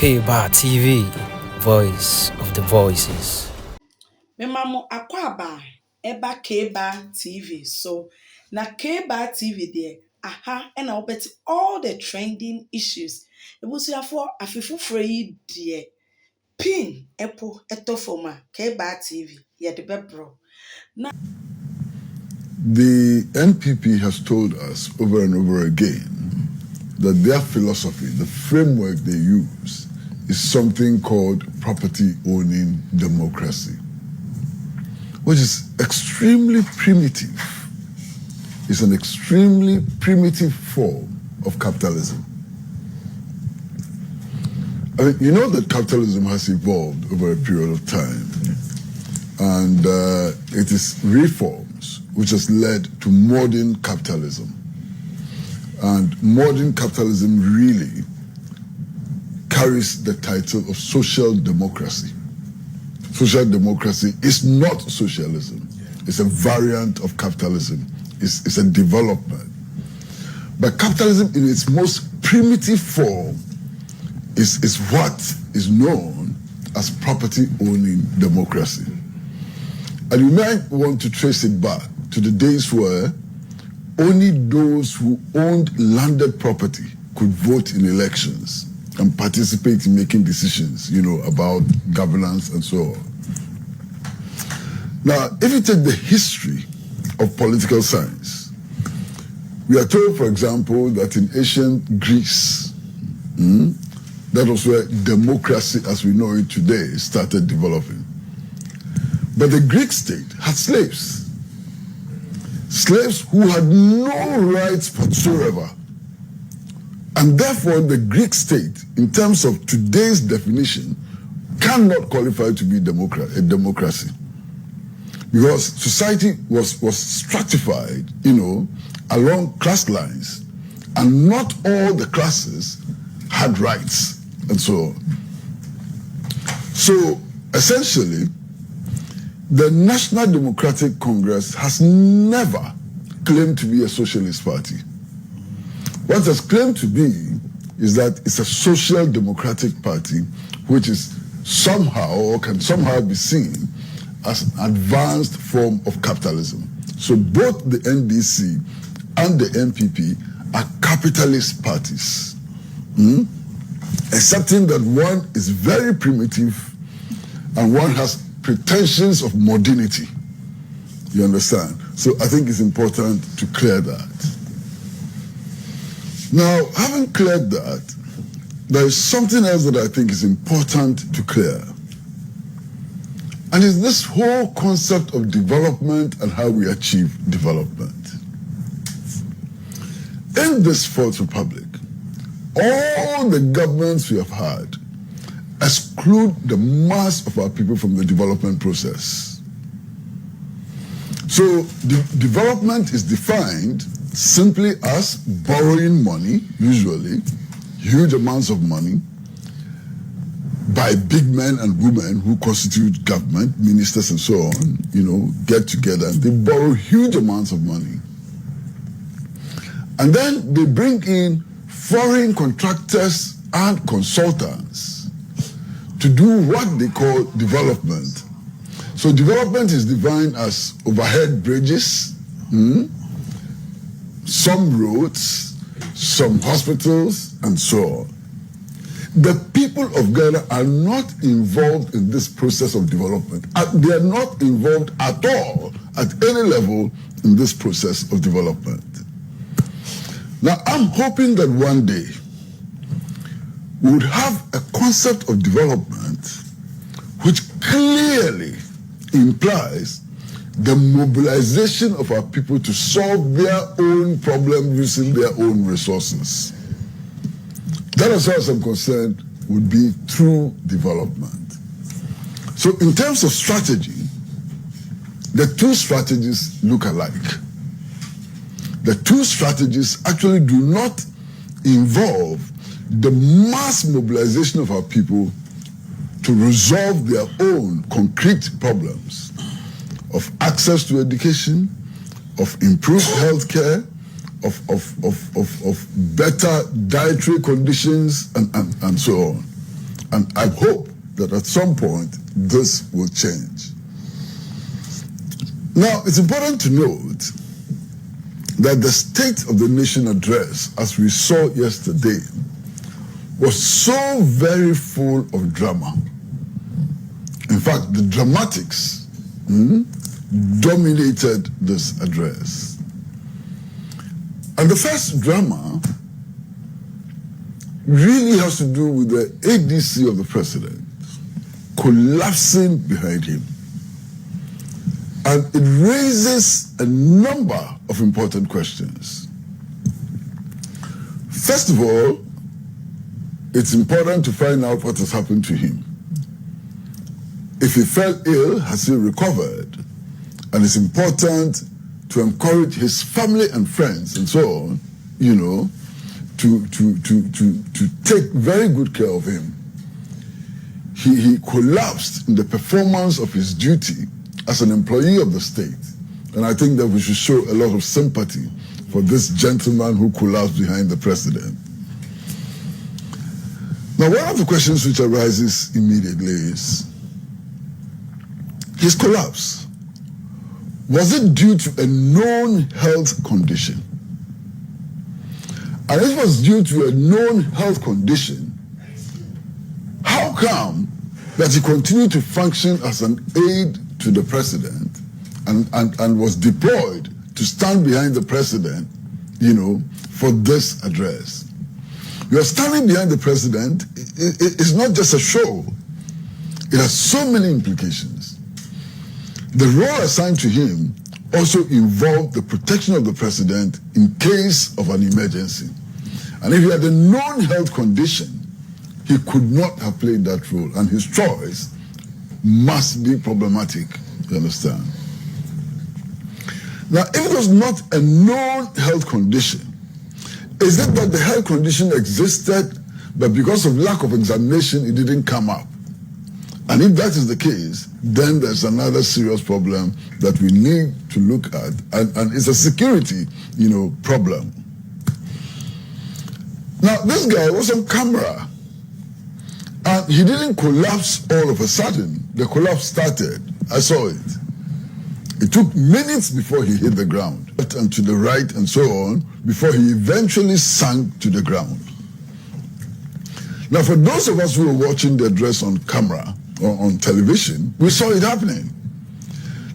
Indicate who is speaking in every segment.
Speaker 1: K-Bar TV, voice of the voices.
Speaker 2: Memamo akwaba eba K-Bar TV. So na K-Bar TV there, and I'll bet all the trending issues. It was for a free dear pin epo etofoma K-Bar TV. Yeah, the bebro.
Speaker 3: The NPP has told us over and over again that their philosophy, the framework they use, is something called property owning democracy, which is extremely primitive. It's an extremely primitive form of capitalism. I mean, you know that capitalism has evolved over a period of time, and it is reforms which has led to modern capitalism. And modern capitalism really carries the title of social democracy. Social democracy is not socialism. It's a variant of capitalism. It's a development. But capitalism in its most primitive form is what is known as property owning democracy. And you might want to trace it back to the days where only those who owned landed property could vote in elections and participate in making decisions, about governance and so on. Now, if you take the history of political science, we are told, for example, that in ancient Greece, that was where democracy as we know it today started developing. But the Greek state had slaves. Slaves who had no rights whatsoever. And therefore, the Greek state, in terms of today's definition, cannot qualify to be a democracy. Because society was stratified, along class lines, and not all the classes had rights, and so on. So, essentially, the National Democratic Congress has never claimed to be a socialist party. What it has claimed to be is that it's a social democratic party which is somehow or can somehow be seen as an advanced form of capitalism. So both the NDC and the NPP are capitalist parties, excepting that one is very primitive and one has pretensions of modernity. You understand? So I think it's important to clear that. Now, having cleared that, there is something else that I think is important to clear. And it's this whole concept of development and how we achieve development. In this Fourth Republic, all the governments we have had exclude the mass of our people from the development process. So development is defined simply as borrowing money, usually huge amounts of money, by big men and women who constitute government, ministers and so on, get together and they borrow huge amounts of money. And then they bring in foreign contractors and consultants to do what they call development. So development is defined as overhead bridges, some roads, some hospitals, and so on. The people of Ghana are not involved in this process of development. They are not involved at all, at any level, in this process of development. Now, I'm hoping that one day we would have a concept of development which clearly implies the mobilization of our people to solve their own problem using their own resources. That, as far as I'm concerned, would be true development. So in terms of strategy, the two strategies look alike. The two strategies actually do not involve the mass mobilization of our people to resolve their own concrete problems of access to education, of improved health care, of better dietary conditions, and so on. And I hope that at some point this will change. Now, it's important to note that the State of the Nation address, as we saw yesterday, was so very full of drama. In fact, the dramatics dominated this address. And the first drama really has to do with the ADC of the president collapsing behind him. And it raises a number of important questions. First of all, it's important to find out what has happened to him. If he fell ill, has he recovered? And it's important to encourage his family and friends and so on, you know, to take very good care of him. He collapsed in the performance of his duty as an employee of the state. And I think that we should show a lot of sympathy for this gentleman who collapsed behind the president. Now, one of the questions which arises immediately is, his collapse, was it due to a known health condition? And if it was due to a known health condition, how come that he continued to function as an aide to the president and was deployed to stand behind the president, you know, for this address? You are standing behind the president. It's not just a show. It has so many implications. The role assigned to him also involved the protection of the president in case of an emergency. And if he had a known health condition, he could not have played that role, and his choice must be problematic, you understand? Now, if it was not a known health condition, is it that the health condition existed, but because of lack of examination, it didn't come up? And if that is the case, then there's another serious problem that we need to look at, and it's a security, you know, problem. Now, this guy was on camera, and he didn't collapse all of a sudden. The collapse started. I saw it. It took minutes before he hit the ground, and to the right and so on, before he eventually sank to the ground. Now, for those of us who were watching the address on camera or on television, we saw it happening.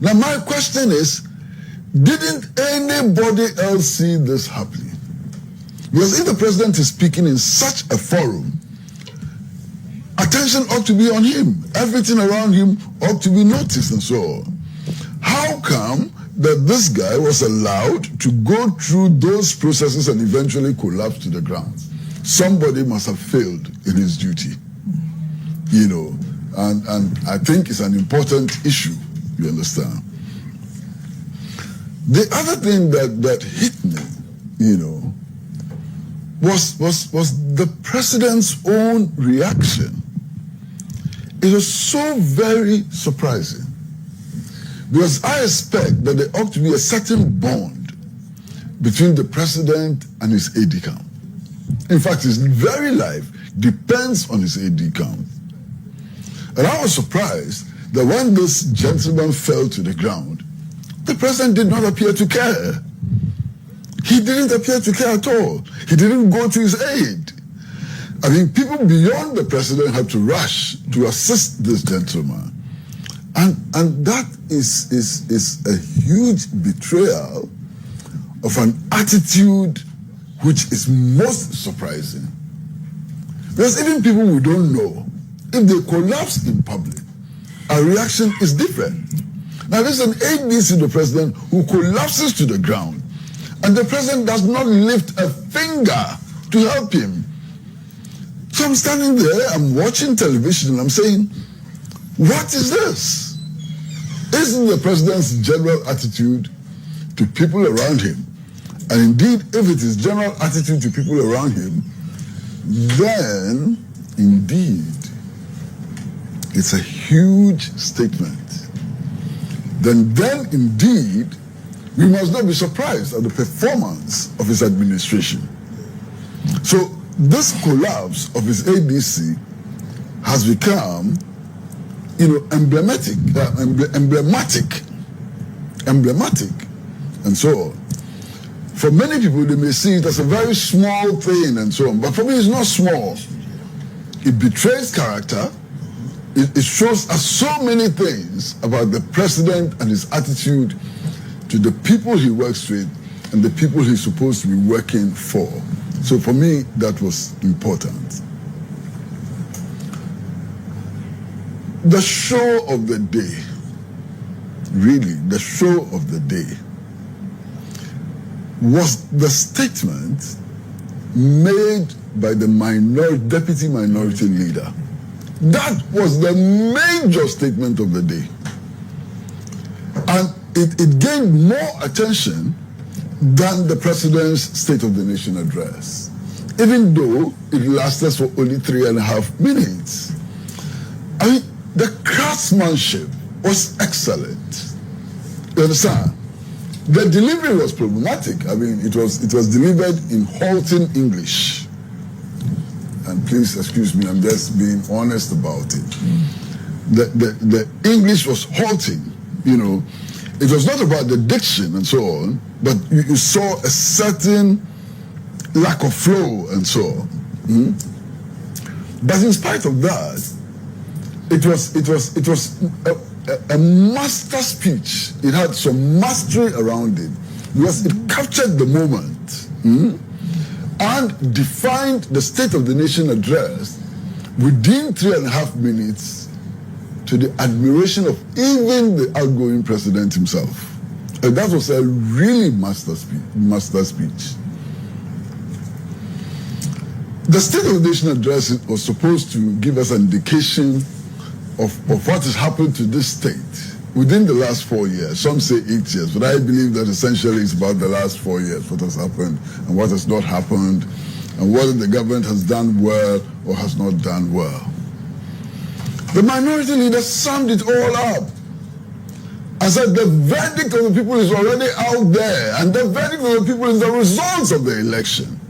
Speaker 3: Now, my question is, didn't anybody else see this happening? Because if the president is speaking in such a forum, attention ought to be on him. Everything around him ought to be noticed and so on. How come that this guy was allowed to go through those processes and eventually collapse to the ground? Somebody must have failed in his duty, you know, and I think it's an important issue, you understand. The other thing that hit me, you know, was the president's own reaction. It was so very surprising, because I expect that there ought to be a certain bond between the president and his aide-de-camp. In fact, his very life depends on his aide-de-camp. And I was surprised that when this gentleman fell to the ground, the president did not appear to care. He didn't appear to care at all. He didn't go to his aid. I mean, people beyond the president had to rush to assist this gentleman. And that is a huge betrayal of an attitude which is most surprising. Because even people we don't know, if they collapse in public, our reaction is different. Now, there's an ADC to the president who collapses to the ground, and the president does not lift a finger to help him. So I'm standing there, I'm watching television, and I'm saying, what is this? Isn't the president's general attitude to people around him? And indeed, if it is general attitude to people around him, then indeed, it's a huge statement. Then indeed, we must not be surprised at the performance of his administration. So this collapse of his ADC has become, emblematic, and so on. For many people, they may see it as a very small thing and so on, but for me, it's not small. It betrays character. It shows us so many things about the president and his attitude to the people he works with and the people he's supposed to be working for. So for me, that was important. The show of the day, really, the show of the day, was the statement made by the deputy minority leader. That was the major statement of the day. And it gained more attention than the president's State of the Nation address, even though it lasted for only 3.5 minutes. I mean, the craftsmanship was excellent. You understand? The delivery was problematic. I mean, it was delivered in halting English. And please excuse me, I'm just being honest about it. The English was halting, It was not about the diction and so on, but you saw a certain lack of flow and so on. But in spite of that, it was a master speech. It had some mastery around it because it captured the moment and defined the State of the Nation address within 3.5 minutes to the admiration of even the outgoing president himself. And that was a really master speech. The State of the Nation address was supposed to give us an indication of what has happened to this state within the last 4 years. Some say 8 years, but I believe that essentially it's about the last 4 years, what has happened and what has not happened, and whether the government has done well or has not done well. The minority leader summed it all up. I said the verdict of the people is already out there, and the verdict of the people is the results of the election.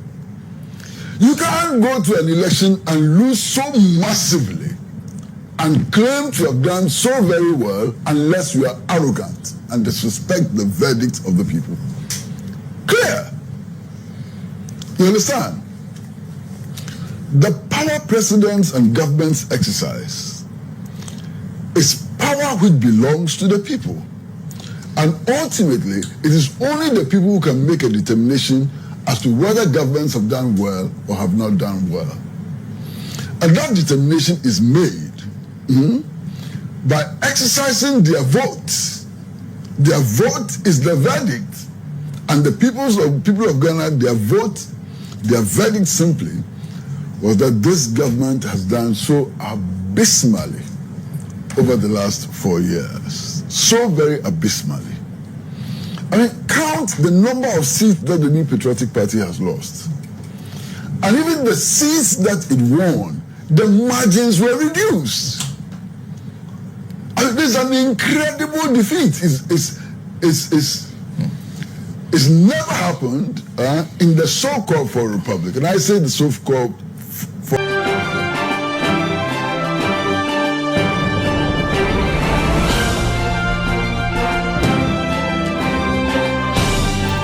Speaker 3: You can't go to an election and lose so massively and claim to have done so very well unless you are arrogant and disrespect the verdict of the people. Clear? You understand? The power presidents and governments exercise is power which belongs to the people. And ultimately, it is only the people who can make a determination as to whether governments have done well or have not done well. And that determination is made by exercising their vote. Their vote is the verdict. And the people of Ghana, their verdict simply was that this government has done so abysmally over the last 4 years. So very abysmally. I mean, count the number of seats that the New Patriotic Party has lost. And even the seats that it won, the margins were reduced. I mean, this is an incredible defeat. It's never happened in the so-called for republic. And I say the so-called for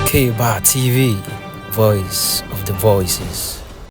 Speaker 1: Kwasi TV, voice of the voices.